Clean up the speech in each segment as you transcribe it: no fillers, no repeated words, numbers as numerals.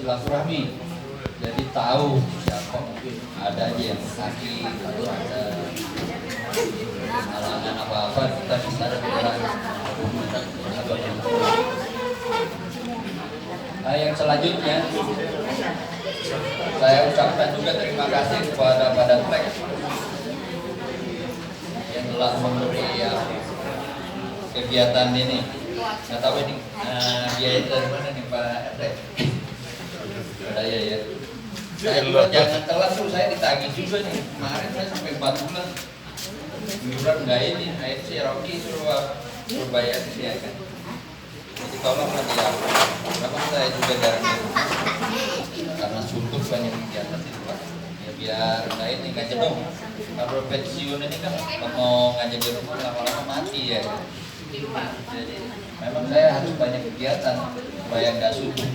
silaturahmi. Jadi tahu siapa mungkin ada aja yang sakit atau ada halangan apa-apa, kita bisa segera. Nah, yang selanjutnya saya ucapkan juga terima kasih kepada Badan Trek yang telah memberi kegiatan ini. Nggak tahu ini biaya dari mana nih Pak RT? Saya ya. Saya juga jangan telat tuh, saya ditagih juga nih. Kemarin saya sampai 4 bulan. Iuran nggak ini, nah itu si Rocky suruh bayar sih ya kan. Jadi tolonglah dia. Memang saya juga jarang karena suntuk banyak kegiatan itu Pak. Ya biar nggak ini nggak jenuh. Kalau pensiun ini kan mau ngajak di rumah lama-lama mati ya. Jadi memang saya harus banyak kegiatan supaya nggak suntuk.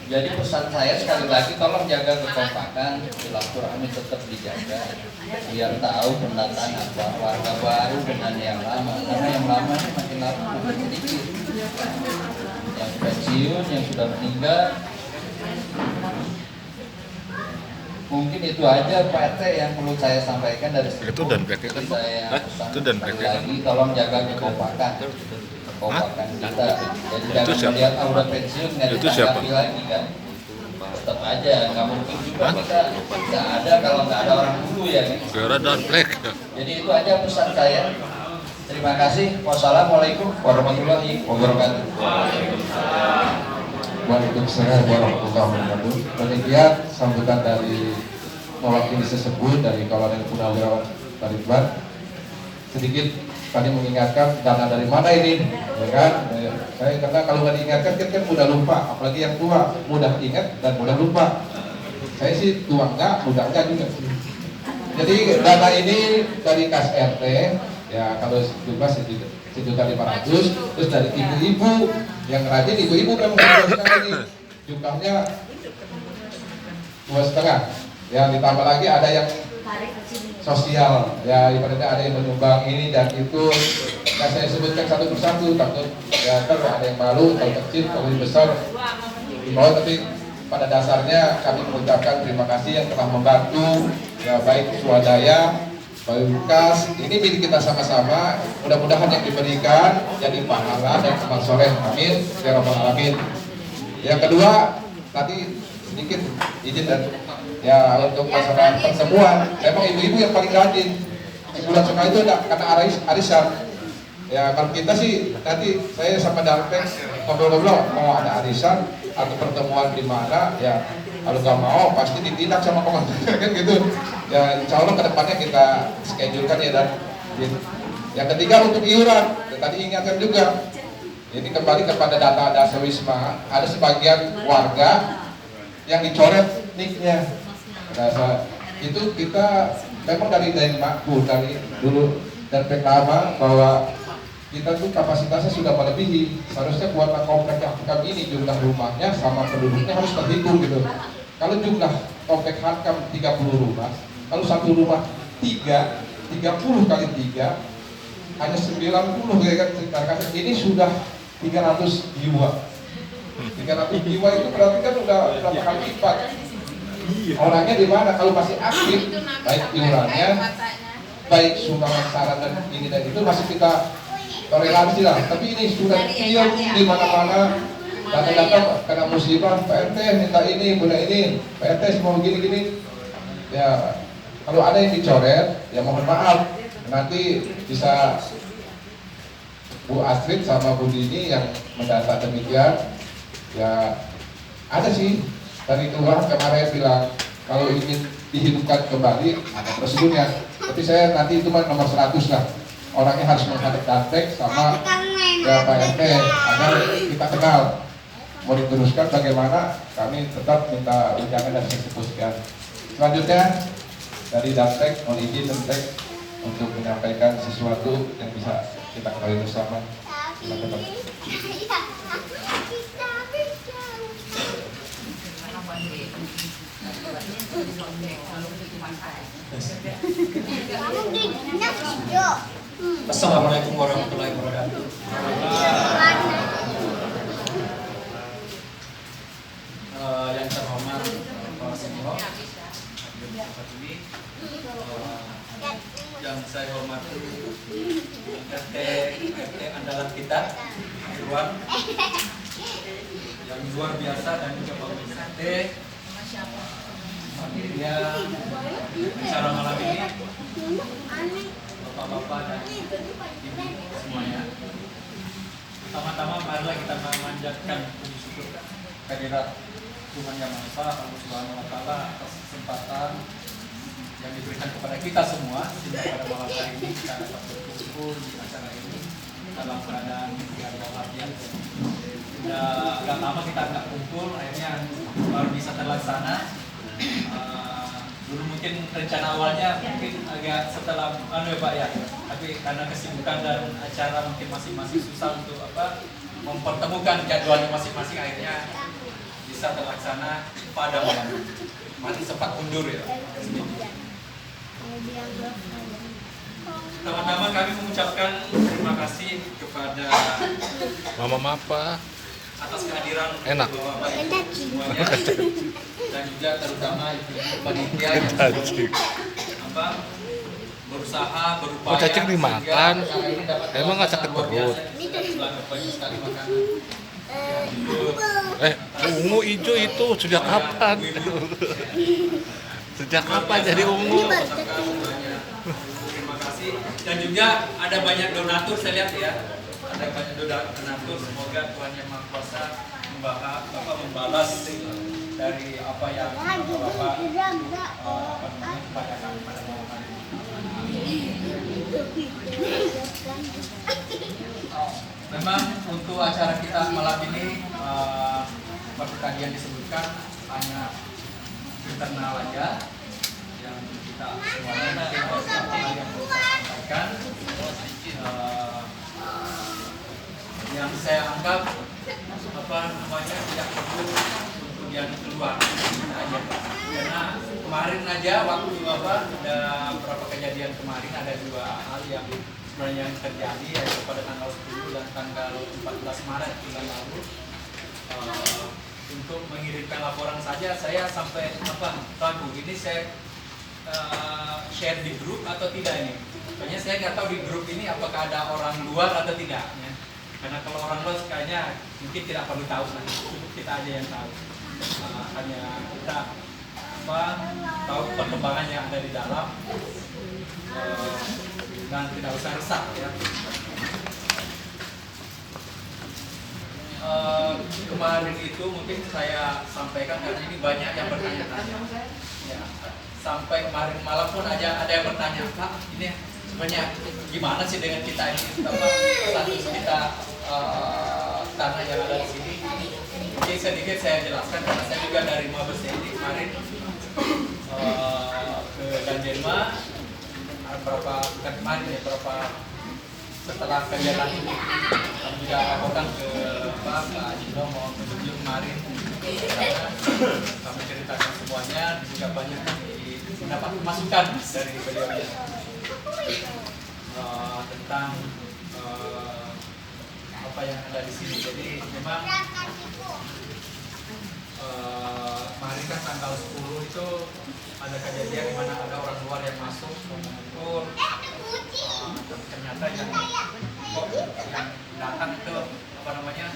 Jadi pesan saya sekali lagi, tolong jaga kekompakan, silaturahmi tetap dijaga, biar tahu pendataan apa warga baru dengan yang lama, karena yang lama ini makin lama makin sedikit, yang pensiun, yang sudah meninggal. Mungkin itu aja Pak RT yang perlu saya sampaikan dari situ. Itu dan PK kan Pak? Itu dan PK kan? Lagi, tolong jaga kekompakan kita. Jadi jangan melihat aura pensiun nggak ditanggapi lagi kan. Tetap aja, nggak mungkin juga kita nggak ada kalau nggak ada orang dulu ya kan. Segera dan PK. Jadi itu aja pesan saya. Terima kasih. Wassalamualaikum warahmatullahi wabarakatuh. Waalaikumsalam warahmatullahi wabarakatuh. Demikian sambutan dari mewakili tersebut dari Kolonel Purnawirawan Baritban. Sedikit tadi mengingatkan dana dari mana ini, ya kan? Saya karena kalau nggak diingatkan kan mudah lupa, apalagi yang tua mudah ingat dan mudah lupa. Saya sih tua enggak, muda enggak juga. Jadi dana ini dari kas RT, ya kalau jumlah 1.500.000, terus dari ibu-ibu yang rajin, ibu-ibu memang sekali jumlahnya 2,5. Ya ditambah lagi ada yang sosial, ya ibaratnya ada yang menyumbang ini dan itu. Nah, saya sebutkan satu persatu, takut ya ada yang malu, kalau kecil, kalau besar di bawah, tapi pada dasarnya kami mengucapkan terima kasih yang telah membantu, ya baik swadaya, baik kas, ini milik kita sama-sama. Mudah-mudahan yang diberikan jadi pahala dan amal soleh, amin ya rabbal alamin. Yang kedua, tadi sedikit izin dan ya untuk masalah pertemuan, memang ibu-ibu yang paling rajin di bulan sekali itu ada karena arisan. Ya kalau kita sih nanti saya sama Dalpek ngobrol-ngobrol mau ada arisan atau pertemuan di mana, ya kalau nggak mau pasti ditindak sama komandan kan gitu. Ya insya Allah kedepannya kita schedulekan ya dan gitu. Yang ketiga untuk iuran, tadi ingatkan juga. Ini kembali kepada data dasar Wisma, ada sebagian warga yang dicoret nicknya. Itu kita memang dari makmur dari dulu dan pertama bahwa kita tuh kapasitasnya sudah melebihi. Seharusnya buat komplek yang kami ini jumlah rumahnya sama penduduknya harus terhitung gitu. Kalau jumlah komplek Hankam 30 rumah, kalau satu rumah 30 kali 3 hanya 90 ya kan ceritakan. Ini sudah 300 jiwa. 300 jiwa itu berarti kan udah berapa kali lipat. Orangnya di mana? Kalau masih aktif, baik iurannya, baik sumbangan saran dan ini dan itu masih kita toleransi lah. Tapi ini sudah diam di mana-mana. Datang-datang kena musibah, Pak RT minta ini, minta ini, Pak RT semua gini-gini. Ya kalau ada yang dicoret, ya mohon maaf. Nanti bisa Bu Astrid sama Bu Dini yang mendata demikian. Ya ada sih. Dari kelurahan kemarin bilang kalau ingin dihidupkan kembali ada prosedurnya. Tapi saya nanti itu nomor 100 lah. Orangnya harus menghadap Dalpek sama ya, Pak RT agar kita kenal. Mau diteruskan bagaimana, kami tetap minta undangan dan eksekusikan. Selanjutnya dari Dalpek mohon izin Dalpek untuk menyampaikan sesuatu yang bisa kita ketahui bersama. Silakan. Assalamualaikum warahmatullahi wabarakatuh. ini. Yang saya hormati RT andalan kita, Irwan, yang luar biasa, dan juga Pak RT. Dia acara malam ini, bapak-bapak dan ibu semuanya. Pertama-tama marilah kita memanjatkan puji syukur kehadirat Tuhan Yang Maha Esa, Allah Subhanahu Wa Taala, atas kesempatan yang diberikan kepada kita semua sehingga pada malam hari ini kita dapat berkumpul di acara ini dalam keadaan yang walafiat. Sudah agak lama kita nggak kumpul, akhirnya baru bisa terlaksana. Dulu mungkin rencana awalnya mungkin agak setelah ya Pak ya, tapi karena kesibukan dan acara mungkin masing-masing susah untuk mempertemukan jadwalnya masing-masing, akhirnya bisa terlaksana pada malam ini. Masih sempat mundur ya. Pertama-tama kami mengucapkan terima kasih kepada Mama apa? atas kehadiran Enak. Bapak-bapak semuanya, dan juga terutama ibu-ibu panitia yang sudah berusaha berupaya. Oh, cacing dimakan. sehingga ini dapat Emang nggak sakit luar perut? biasa. Banyak sekali makanan. Ungu hijau itu sejak kapan? Sejak kapan jadi ungu? Terima kasih. Dan juga ada banyak donatur, saya lihat ya. Ada banyak donatur. Semoga Tuhan Yang Maha Kuasa membalas dari apa yang Bapak upayakan pada malam hari ini. Memang untuk acara kita malam ini seperti tadi yang disebutkan hanya internal aja, yang kita semuanya mungkin apa yang perlu saya sampaikan. Yang saya anggap tidak perlu untuk yang keluar aja, karena kemarin aja waktu ada beberapa kejadian kemarin, ada dua hal yang sebenarnya yang terjadi, yaitu pada tanggal 10 dan tanggal 14 Maret bulan lalu. Untuk mengirimkan laporan saja saya sampai ragu, ini saya share di grup atau tidak ini. Soalnya saya nggak tahu di grup ini apakah ada orang luar atau tidak ya. Karena kalau orang luar kayaknya mungkin tidak perlu tahu, cukup kita aja yang tahu. Hanya kita tahu perkembangan yang ada di dalam, dan tidak usah resah ya. Kemarin itu mungkin saya sampaikan karena ini banyak yang bertanya-tanya ya. Sampai kemarin malam pun ada yang bertanya, Pak, ini sebenarnya gimana sih dengan kita ini, status kita tanah yang ada di sini. Oke, sedikit saya jelaskan karena saya juga dari Mabes TNI kemarin ke Danjelma beberapa setelah kegiatan ini kami juga laporkan ke Pak Jino mau menuju kemarin, karena kami ceritakan semuanya, juga banyak mendapat masukan dari beliau tentang apa yang ada di sini. Jadi memang kemarin kan tanggal 10 itu ada kejadian di mana ada orang luar yang masuk mengukur, ternyata yang datang itu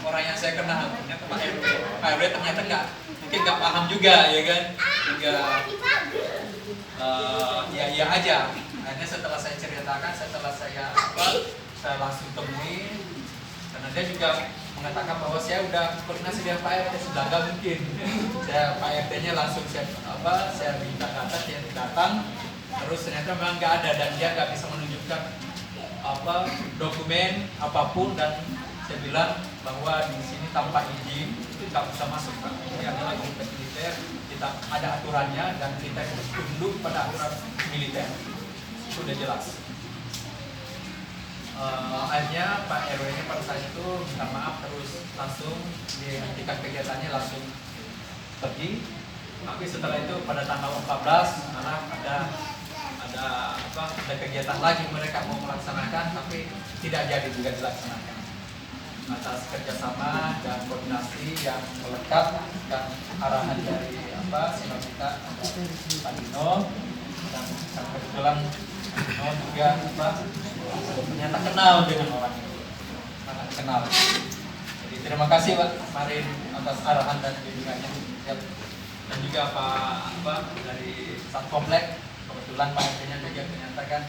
orang yang saya kenal, ternyata Pak RW ternyata mungkin nggak paham juga ya kan, hingga ya aja. Akhirnya setelah saya ceritakan, setelah saya langsung temui, karena dia juga mengatakan bahwa saya udah koordinasi dengan Pak RT, sudah nggak mungkin. Pak RT-nya langsung saya minta data, dia datang, terus ternyata memang nggak ada dan dia nggak bisa menunjukkan dokumen apapun, dan saya bilang bahwa di sini tanpa izin nggak bisa masuk, Pak. Ini adalah kompleks militer, kita ada aturannya dan kita tunduk pada aturan militer, sudah jelas. Akhirnya Pak RW-nya pada saat itu minta maaf, terus langsung dihentikan kegiatannya, langsung pergi. Tapi setelah itu pada tanggal 14 malah ada kegiatan lagi mereka mau melaksanakan, tapi tidak jadi juga dilaksanakan. Atas kerjasama dan koordinasi yang melekat dan arahan dari Sinopita Pak Dino, dan kebetulan juga ternyata kenal dengan orang itu, sangat kenal. Jadi terima kasih Pak Marin atas arahan dan bimbingannya. Dan juga Pak dari Sat Komplek, kebetulan Pak RT-nya juga menyatakan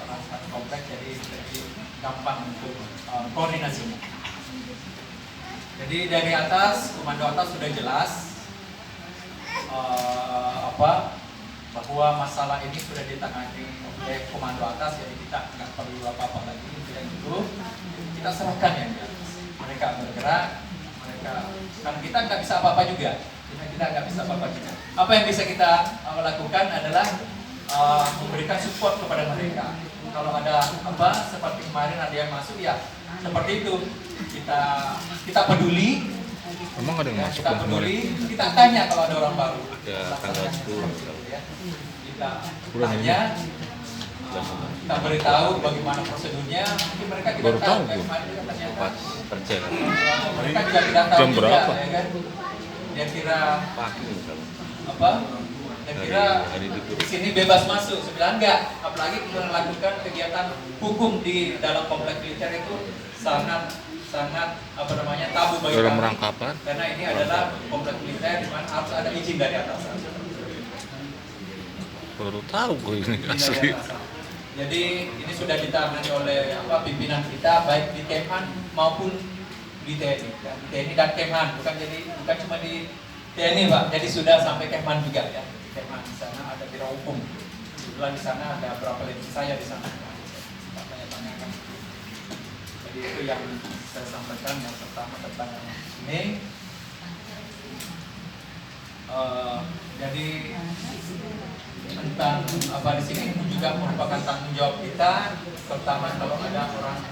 orang Sat Komplek, jadi gampang untuk koordinasinya. Jadi dari atas, komando atas sudah jelas bahwa masalah ini sudah ditangani oleh komando atas, jadi kita nggak perlu apa-apa lagi. Tidak itu kita serahkan yang di atas. Mereka bergerak, kan kita nggak bisa apa-apa juga. Kita nggak bisa apa-apa juga. Apa yang bisa kita lakukan adalah memberikan support kepada mereka. Kalau ada seperti kemarin ada yang masuk, ya seperti itu. Kita peduli. Emang ada yang masuk Kita peduli, kita tanya kalau ada orang baru. Ya, tanggal 10. Kita tanya, kita beritahu bagaimana prosedurnya. Mungkin mereka tidak Baru tahu. ternyata Kerja kan? mereka juga tidak tahu Jam juga, berapa? ya kan? Dia kira Pagi misalnya. Dia kira Hari libur. di sini bebas masuk. Sebenarnya enggak. Apalagi kita melakukan kegiatan hukum di dalam komplek militer itu sangat tabu bagi Dalam kami. rangkapan? Karena ini adalah komplek militer di mana harus ada izin dari atasan. Baru tahu gue ini Izin dari asli. atasan. Jadi ini sudah ditangani oleh pimpinan kita baik di Kemhan maupun di TNI. Di TNI dan Kemhan, bukan cuma di TNI Pak. Jadi sudah sampai Kemhan juga ya. Kemhan di sana ada biro hukum. Kebetulan di sana ada berapa lebih saya di sana. Pak tanya-tanyakan. Jadi itu yang saya sampaikan yang pertama tentang ini. Jadi tentang di sini juga merupakan tanggung jawab kita, terutama kalau ada orang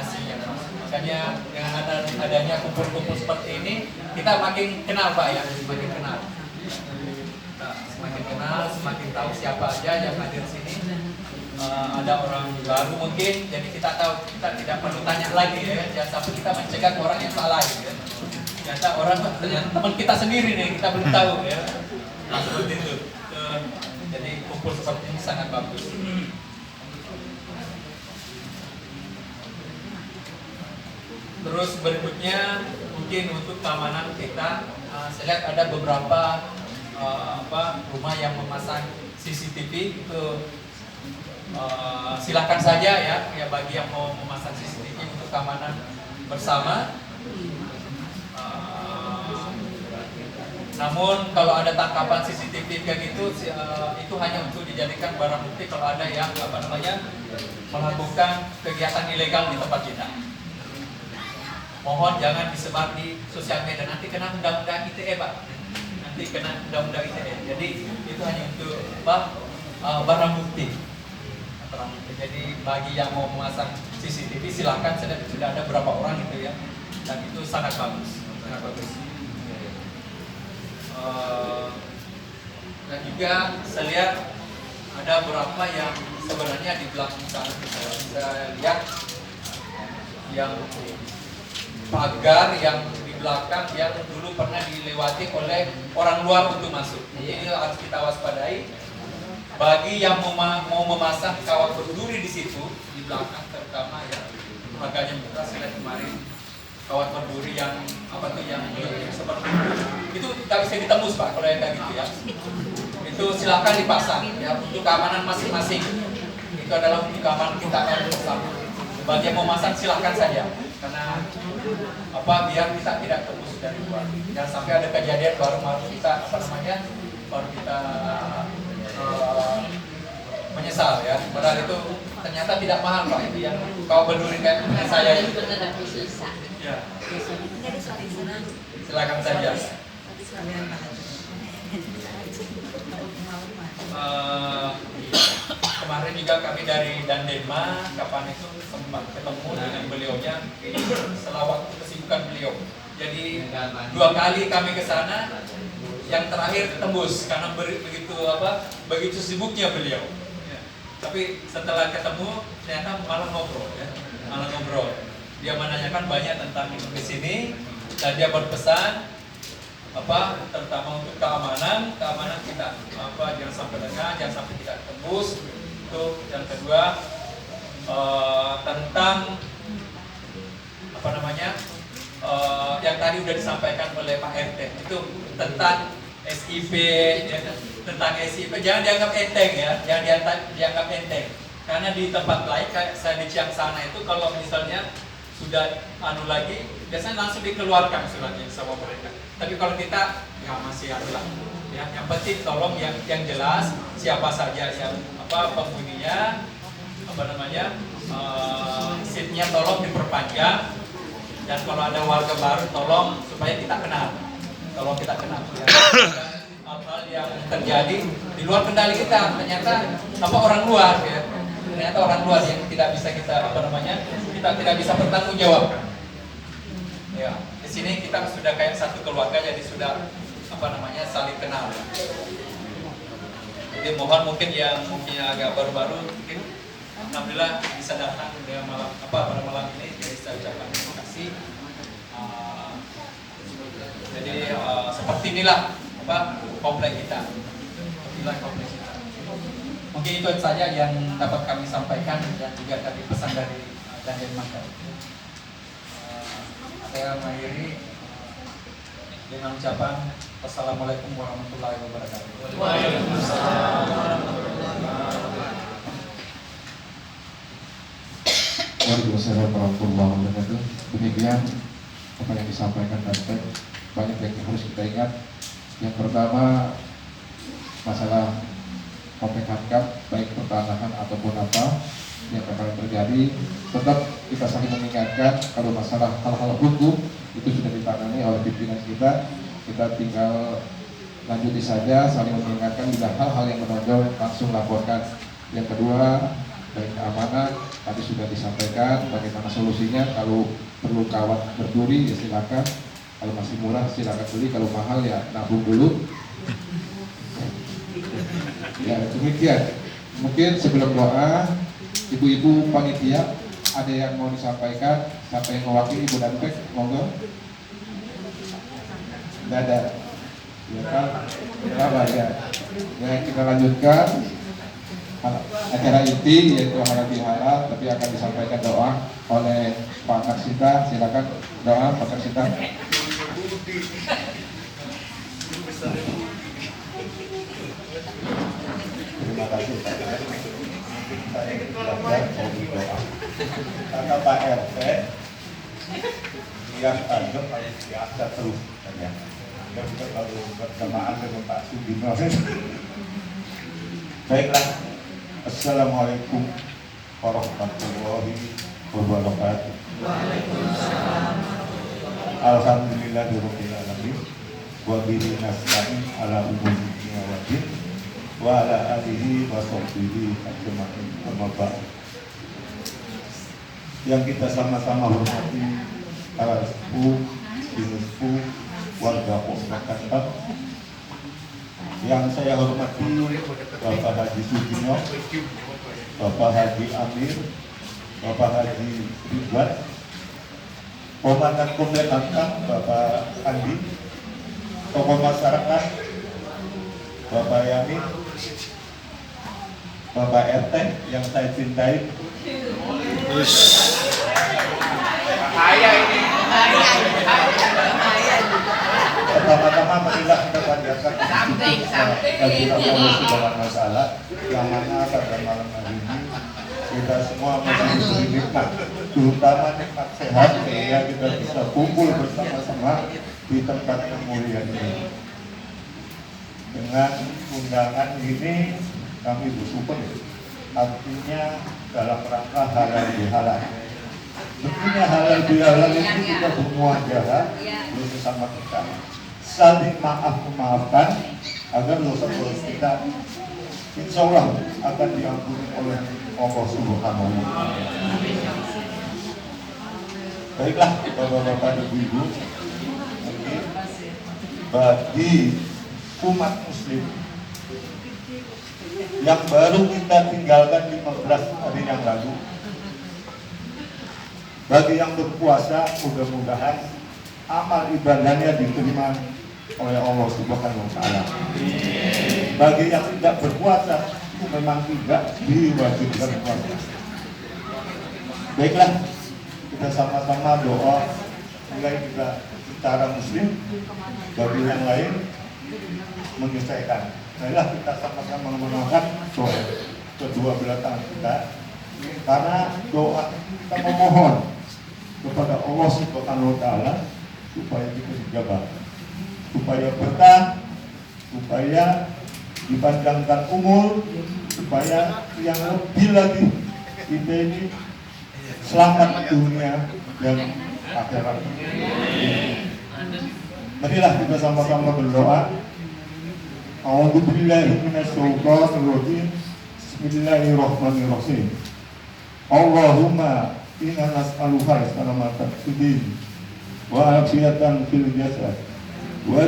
asing yang masuk. Makanya dengan adanya kumpul-kumpul seperti ini, kita makin kenal Pak ya, semakin kenal. Kita semakin kenal, semakin tahu siapa aja yang hadir sini. Ada orang baru mungkin, jadi kita tahu, kita tidak perlu tanya lagi ya, jangan sampai kita mencegah orang yang salah gitu ya. Ternyata orang teman kita sendiri nih, kita belum tahu ya. Nah, seperti itu. Jadi kumpul seperti ini sangat bagus. Terus berikutnya mungkin untuk keamanan kita, saya lihat ada beberapa rumah yang memasang CCTV itu. Silakan saja ya bagi yang mau memasang CCTV untuk keamanan bersama. Namun kalau ada tangkapan CCTV kayak gitu, itu hanya untuk dijadikan barang bukti kalau ada yang melakukan kegiatan ilegal di tempat kita. Mohon jangan disebar di sosial media, nanti kena undang-undang ITE Pak. Nanti kena undang-undang ITE. Jadi itu hanya untuk barang bukti. Jadi bagi yang mau memasang CCTV silakan, sudah ada berapa orang itu ya, dan itu sangat bagus, sangat bagus. Dan juga saya lihat ada beberapa yang sebenarnya di belakang sana bisa lihat yang pagar yang di belakang yang dulu pernah dilewati oleh orang luar untuk masuk. Jadi harus kita waspadai. Bagi yang mau memasang kawat berduri di situ di belakang, terutama ya harganya murah. Saya lihat kemarin kawat berduri yang yang seperti itu tak bisa ditembus Pak kalau yang kayak gitu ya. Itu silakan dipasang ya untuk keamanan masing-masing. Itu adalah untuk keamanan kita bersama. Bagi yang mau masang silakan saja, karena biar kita tidak tembus dari luar. Jangan sampai ada kejadian baru kita baru kita menyesal ya. Padahal itu ternyata tidak mahal Pak, itu yang kau berduri kayak punya saya itu. Ya. Silakan saja. Kemarin juga kami dari Dandenma, kapan itu sempat ketemu dengan beliaunya setelah waktu kesibukan beliau. Jadi 2 kali kami ke sana, yang terakhir tembus karena begitu sibuknya beliau. Ya. Tapi setelah ketemu ternyata malah ngobrol ya, Dia menanyakan banyak tentang di sini dan dia berpesan terutama untuk keamanan kita jangan sampai lengah, jangan sampai tidak tembus. Itu yang kedua. Tentang apa namanya yang tadi udah disampaikan oleh Pak RT itu tentang SIP ya, tentang SIP jangan dianggap enteng ya, jangan dianggap enteng karena di tempat lain kayak saya di Ciangsana itu kalau misalnya sudah lagi biasanya langsung dikeluarkan suratnya sama mereka, tapi kalau kita ya masih ada lah ya, yang penting tolong yang jelas siapa saja yang penghuninya seatnya tolong diperpanjang, dan kalau ada warga baru tolong supaya kita kenal, ya. Hal-hal yang terjadi di luar kendali kita ternyata orang luar ya, ternyata orang luar yang tidak bisa kita kita tidak bisa bertanggung jawab ya. Di sini kita sudah kayak satu keluarga, jadi sudah saling kenal. Jadi mohon mungkin yang agak baru-baru mungkin alhamdulillah bisa datang pada malam ini, jadi saya ucapkan terima kasih. Jadi seperti inilah komplek kita. Mungkin itu saja yang dapat kami sampaikan dan juga tadi pesan dari Danjen Mangga. Saya mengakhiri dengan ucapan Wassalamualaikum warahmatullahi wabarakatuh. Waalaikumsalam warahmatullahi wabarakatuh. Demikian apa yang disampaikan tadi, banyak yang harus kita ingat. Yang pertama, masalah komplek hankam, baik pertanahan ataupun apa yang akan terjadi, tetap kita saling mengingatkan kalau masalah hal-hal hukum itu sudah ditangani oleh pimpinan kita tinggal lanjuti saja, saling mengingatkan bila hal-hal yang menonjol langsung laporkan. Yang kedua, dari keamanan tadi sudah disampaikan bagaimana solusinya. Kalau perlu kawat berduri ya silakan, kalau masih murah silakan beli, kalau mahal ya nabung dulu. Ya demikian. Mungkin sebelum doa, ibu-ibu panitia ada yang mau disampaikan, siapa yang mewakili Ibu Danpek, monggo. Tidak ada. Ya kan? Ya. Ya kita lanjutkan acara inti yaitu halal bihalal, tapi akan disampaikan doa oleh Pak Karsita. Silakan doa Pak Karsita. Terima kasih Pak. Saya belajar mau berdoa. Kata Pak RT yang anggap biasa terus ya. Dan juga kalau bersamaan dengan Pak Sugino. Baiklah. Assalamualaikum warahmatullahi wabarakatuh. Alhamdulillahirabbil alamin. Wa bihi nasta'in ala umuri dunya waddin. Wa ala alihi wa sahbihi ajma'in. Amma ba'd. Yang kita sama-sama hormati para sepuh, sepuh, warga Komplek Hankam. Yang saya hormati Bapak Haji Sugino, Bapak Haji Amir, Bapak Haji Ridwan, Komandan Komplek Hankam Bapak Andi, tokoh masyarakat Bapak Yani, Bapak RT yang saya cintai. Pertama-tama marilah kita panjatkan masalah yang mana pada malam hari ini kita semua masih diberi nikmat, terutama nikmat sehat, sehingga kita bisa kumpul bersama-sama di tempat yang mulia ini. Dengan undangan ini kami bersyukur, artinya dalam rangka halal bihalal. Tentunya halal bihalal itu kita bermuajalah bersama kita, saling maafkan agar dosa-dosa kita insya Allah akan diampuni oleh Allah Subhanahu wa Ta'ala. Baiklah Bapak-bapak dan Ibu, bagi umat muslim yang baru kita tinggalkan 15 hari yang lalu, bagi yang berpuasa mudah-mudahan amal ibadahnya diterima oleh Allah Subhanahu wa Ta'ala. Bagi yang tidak berpuasa itu memang tidak diwajibkan puasa. Baiklah, kita sama-sama doa mulai kita secara muslim, bagi yang lain menyelesaikan. Baiklah, kita sama-sama mengangkat doa kedua belah tangan kita, karena doa kita memohon kepada Allah Subhanahu wa Ta'ala supaya kita dijabah, supaya berkah, supaya dipanjangkan umur, supaya yang lebih lagi kita ini selamat dunia dan akhirat. Marilah kita sama-sama berdoa. A'udzubillahi minasyaitonirrajim. Bismillahirrahmanirrahim. Allahumma inna nas'aluka salamatan fid din wa afiyatan fil jasad wa